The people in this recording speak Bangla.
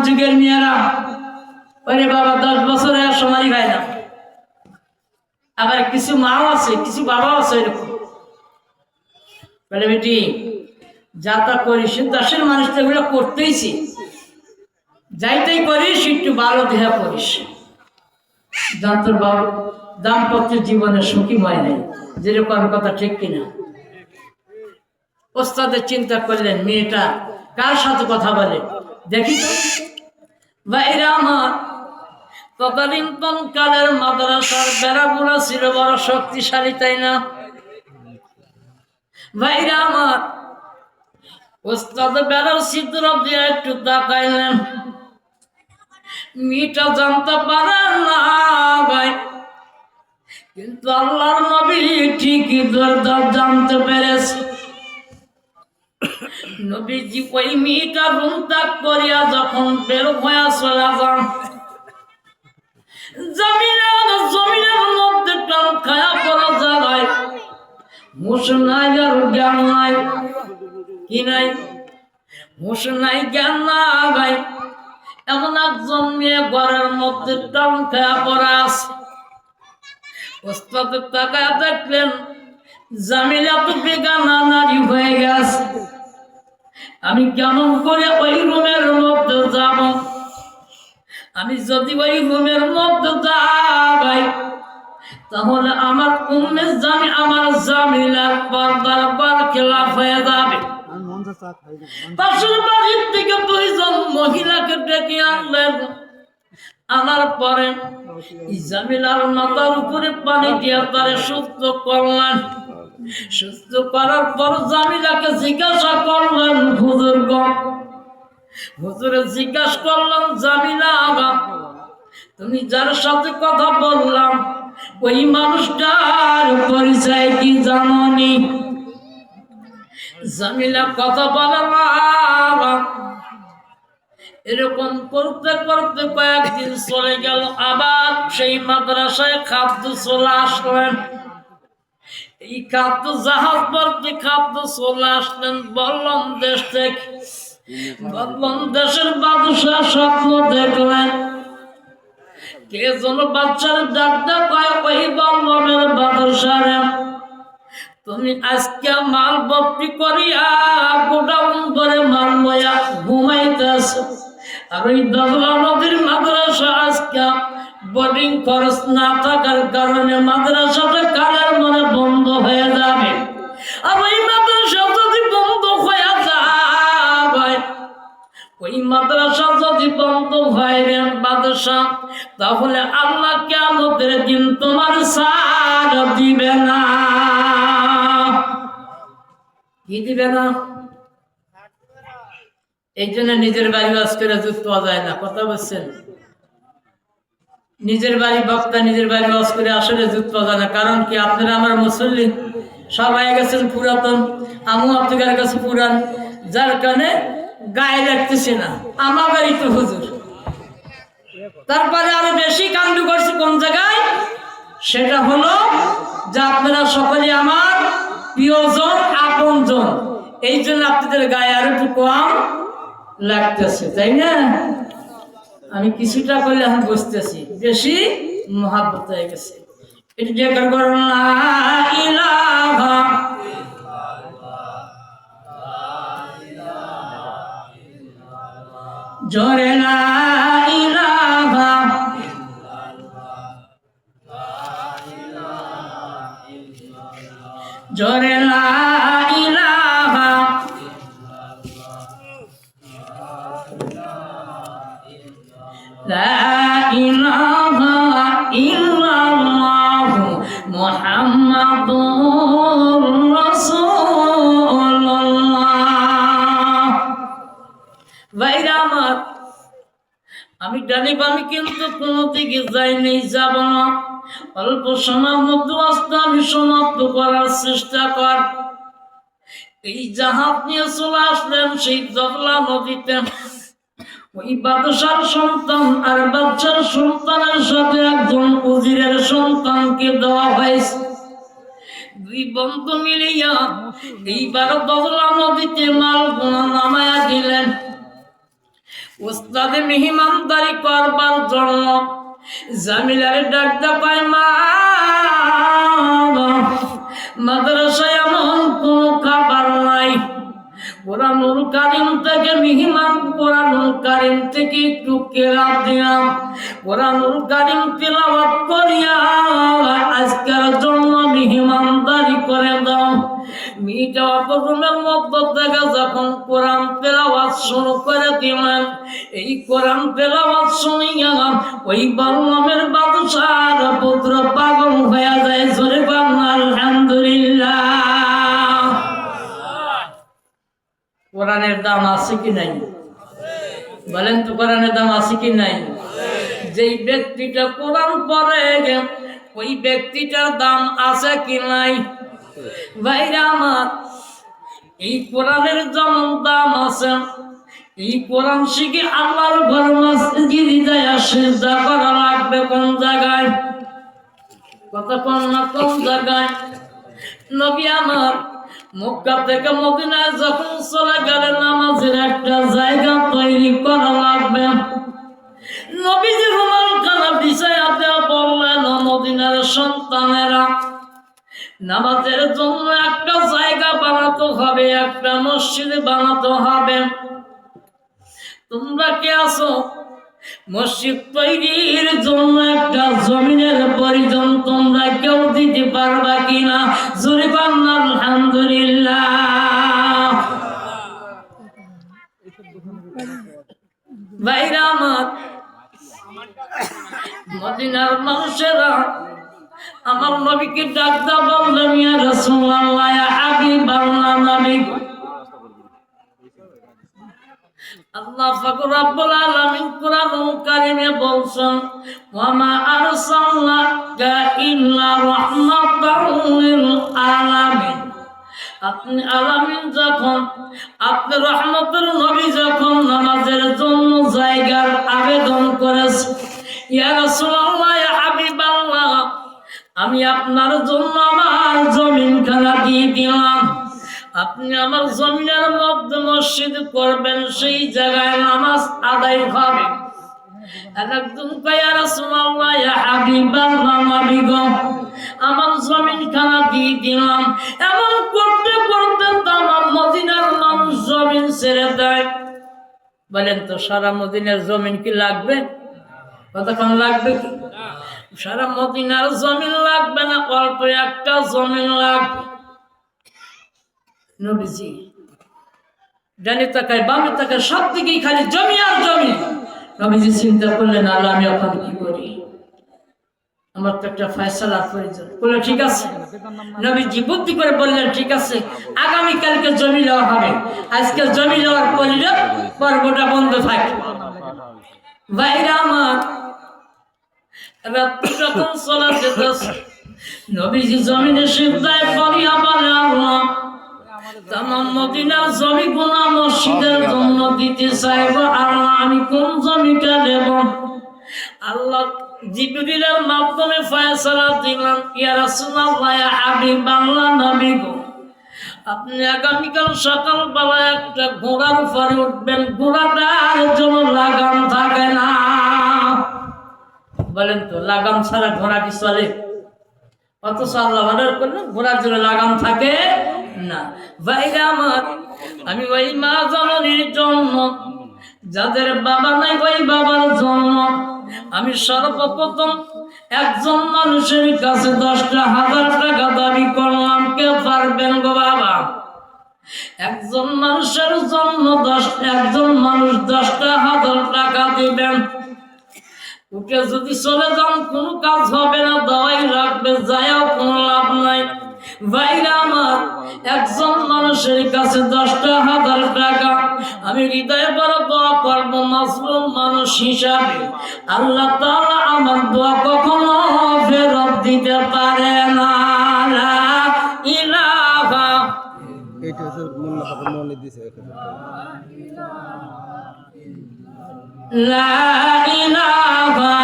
যুগের মেয়েরা ওরে বাবা 10 বছরে সময় খায় না। আবার কিছু মাও আছে, কিছু বাবাও আছে এরকম বলে বেটি যা তা করিস, দেশের মানুষ তো এগুলো করতেইছি, যাইতেই করিস একটু ভালো দেহা করিস, তোর বাবা দাম্পত্য জীবনে সুখীময় নেই। যেরকম কথা ঠিক কিনা? ওস্তাদের চিন্তা করলেন মেয়েটা কার সাথে কথা বলে দেখি তো। বাইরে আমার তদানীন্তন কালের মাদ্রাসার বেড়াগুলো ছিল বড় শক্তিশালী, তাই না? বাইরে আমার ওস্তাদ বেড়ার ছিদ্র দিয়ে একটু তাকাইলেন, মেয়েটা জানতে পারে না ভাই, কিন্তু আল্লাহর নবী ঠিকই দরদার জানতে পেরেছে। নবীজি ওই মেয়েটা রুম ত্যাগ করিয়া যখন বের হয়ে চলে যান, জমিনের মধ্যে টান খায়া পড়া যায়, হুঁশ নাই আর জ্ঞান নাই। কি নাই? হুঁশ নাই, জ্ঞান নাই। এমন একজন মেয়ে ঘরের মধ্যে টান খায়া পড়া আছে। ওস্তাদ তাকায়া দেখলেন জামিলা তো বেগানা নারী হয়ে গেছে, আমি কেমন করে ওই রুমের মধ্যে যাব? আমি যদি ওই রুমের মধ্যে যাই তাহলে আমার আমার জামিলার পর্দার খেলাফ হয়ে যাবে। পাশের বাড়ির থেকে 2 জন মহিলাকে ডেকে আনলেন। আনার পরে জামিলার মাথার উপরে পানি দিয়ে তারে সুস্থ করলেন। সুস্থ করার পর জামিলাকে জিজ্ঞাসা করলেন, হুজুরে জিজ্ঞাসা করলাম, জামিলা আগা তুমি যার সাথে কথা বললাম ওই মানুষটার পরিচয় কি জানোনি? জামিলা কথা বলে না। এরকম করতে করতে কয়েকদিন চলে গেল, আবার সেই মাদ্রাসায় খাদ্য চলে আসলেন। এই খাদ্য জাহাজ ভর্তি খাদ্য চলে আসলেন বললাম দেশ থেকে। বললাম দেশের বাদশাহ স্বপ্ন দেখলেন, কে যেন বাচ্চার ডাকটা পায়, ওই বললামের বাদশাহ তুমি আজকে মাল ভর্তি করিয়া গোডাউন করে মাল ময়া ঘুমাইতেছ, আর ওই দজলা নদীর মাদ্রাসা আজকে বোর্ডিং খরচ না থাকার কারণে মাদ্রাসাটা কালের মনে বন্ধ হয়ে যাবে। আর ওই মাদ্রাসা যদি বন্ধ হয়ে যায়, ওই মাদ্রাসা যদি বন্ধ হয় রে বাদশা, তাহলে আল্লাহ কিয়ামতের দিন তোমার সাথ দিবে না। কি দিবে না? এই জন্য নিজের বাড়ি বাস করে যুক্ত পাওয়া যায় না। কথা বলছেন? নিজের বাড়ি বক্তা নিজের বাড়ি বাস করে আসলে যুক্ত পাওয়া যায় না। কারণ কি? আপনারা আমার মুসল্লি সবাই গেছেন পুরাতন, আমিও আপনাদের কাছে পুরান, যার কারণে গায়ে রাখতেছি না। আমার বাড়ি তো হুজুর। তারপরে আরো বেশি কাণ্ড করছে কোন জায়গায়? সেটা হলো যে আপনারা সকলে আমার প্রিয়জন, আপনজন, এই জন্য আপনাদের গায়ে আরো একটু কম লাগতেছে, তাই না? আমি কিছুটা করলে এখন বুঝতেছি বেশি মহাব্বত হয়ে গেছে। এটা যে লা ইলাহা জোরে লা ইলাহা জোরে লা ইলাহা লা ইলাহা ইল্লাল্লাহু মুহাম্মাদুর রাসূলুল্লাহ। ভাইরা আমার, আমি ডানি বামি কিন্তু কোনো দিকে যাই নেই, যাব না। অল্প সময়ের মধ্যে আস্তে আমি সমাপ্ত করার চেষ্টা কর। এই জাহাজ নিয়ে চলে আসলেন সেই জবলা নদীতে। ওই বাদশার সন্তান আর বাচ্চার সন্তানের সাথে একজন উজিরের সন্তানকে দেওয়া হয়েছে। 2 বন্ধু মিলিয়া এইবার জবলা নদীতে মাল নামায়া দিলেন। উস্তাদে মেহমানদারি করবার জন্য জামিলারে ডাকতে পায়, মা মাদ্রাসায় এমন কোন খাবার নাই, কোরআনুল কারীম থেকে মেহমান, কোরআনুল কারীম থেকে একটু কেরাত দিলাম, কোরআনুল কারীম তেলাওয়াত করিয়া আজকের জন্য মেহমানদারি করে দাও। মেয়েটা অপরুমের মধ্যে থেকে যখন কোরআন তেলাওয়াত শুরু করে দিলেন, এই কোরআন তেলাওয়াত শুনিয়া ওই বাংলামের বাদশার পুত্র পাগল হয়ে যায়। জোরে বলেন আলহামদুলিল্লাহ। কোরআনের দাম আছে কি নাই? বলেন তো, কোরআনের দাম আছে কি নাই? যেই ব্যক্তিটা কোরআন পড়ে ওই ব্যক্তিটার দাম আছে কি নাই? ভাইরা আমার, এই কোরআনের যেমন দাম আছে, এই কোরআন শিখে আল্লাহর ঘর মসজিদে যায় সিজদা করা লাগবে কোন জায়গায়? কথা কোন না, কোন জায়গায়? নবী আমার মক্কা থেকে মদিনায় যখন চলে গেলেন, নামাজের একটা জায়গা তৈরি করা লাগবে। নবীজি রুমাল খানা বিছায়া দেওয়া বললেন, মদিনার সন্তানেরা, নামাজের জন্য একটা জায়গা বানাতে হবে, একটা মসজিদ বানাতে হবে। তোমরা কে আছো? মসজিদ তৈরির জন্য একটা জমিনের প্রয়োজন, তোমরা কেউ দিতে পারবা কিনা? জোরে বলেন আলহামদুলিল্লাহ। ভাইরা আমার, মদিনার মানুষেরা আমার নবীকে ডাকতে বললেন, ইয়া রাসূলুল্লাহ, ইয়া হাবিবাল্লাহ, নবী। আল্লাহ পাক রব্বুল আলামিন কোরআনুল কারীমে বলছেন, ওয়া মা আরসালনাকা ইল্লা রাহমাতাল লিল আলামিন। আপনি আলামিন যখন, আপনি রহমতের নবী যখন নামাজের জন্য জায়গার আবেদন করেছেন, ইয়া রাসূলুল্লাহ, ইয়া হাবিবাল্লাহ, আমি আপনার জন্য আমার জমিনখানা দিয়ে দিলাম। আপনি আমার জমিনের মধ্যে মসজিদ করবেন, সেই জায়গায় নামাজ আদায় হবে। একজন কয়, ইয়া রাসূলুল্লাহ, ইয়া হাবিবাল্লাহ, নবী গো, আমার জমিনখানা দিয়ে দিলাম। এমন করতে করতে তামাম মদিনার মানুষ জমিন ছেড়ে দেয়। বলেন তো, সারা মদিনার জমিন কি লাগবে? কতক্ষণ লাগবে? কি সারা মদিনার জমিন লাগবে না, অল্প একটা জমিন লাগবে। নবীজি ডানে তাকায়, বামে তাকায়, সব দিকেই খালি জমি আর জমি। নবীজি চিন্তা করলেন, আল্লাহ, আমি এখন কি করি? আমার তো একটা ফয়সালার প্রয়োজন। বললেন, ঠিক আছে। নবীজি বুদ্ধি করে বললেন, ঠিক আছে, আগামীকালকে জমি নেওয়া হবে, আজকে জমি নেওয়ার পর্বটা বন্ধ থাকে। ভাইরা আমার, রাত্রি যখন চলা যেতেছে, নবীজি জমিনে সিজদায় পড়িয়া বলে, আল্লাহ, তামাম মদিনার জমিগুলো মসজিদের জন্য দিতে চাইব, আল্লাহ, আমি কোন জমিটা দেব? আল্লাহ জিবরিলের মাধ্যমে ফয়সালা দিলেন, ইয়া রাসূলুল্লাহ, ইয়া হাবিবাল্লাহ, নবী গো, আপনি আগামীকাল সকালবেলা একটা ঘোড়ার উপরে উঠবেন, ঘোড়াটার জন্য লাগাম থাকে না। বলেন তো, লাগাম ছাড়া ঘোড়া কি চলে? অথচ আল্লাহ অর্ডার করলেন, ঘোড়ার জন্য লাগাম থাকে না। ভাইরা আমার, আমি ওই মা জননীর জন্য, যাদের বাবা নাই ওই বাবার জন্য আমি সর্বপ্রথম একজন মানুষের কাছে 10,000 টাকা দাবি করলাম। কে পারবেন গো বাবা? একজন মানুষের জন্য একজন মানুষ 10,000 টাকা দিবেন। উঠে যদি চলে যান, কোনো কাজ হবে না, দাওয়াই রাখবে, যায়ও কোনো লাভ নাই। ভাইরা আমার, একজন মানুষের কাছে 10,000 টাকা আমি হৃদয়ে বড় দোয়া করব মাসলুম মানুষ হিসাবে। আল্লাহ তাআলা আমার দোয়া কখনো ফেরত দিতে পারে না। লা ইলাহা, এটা মনে দিছে, লা ইলাহা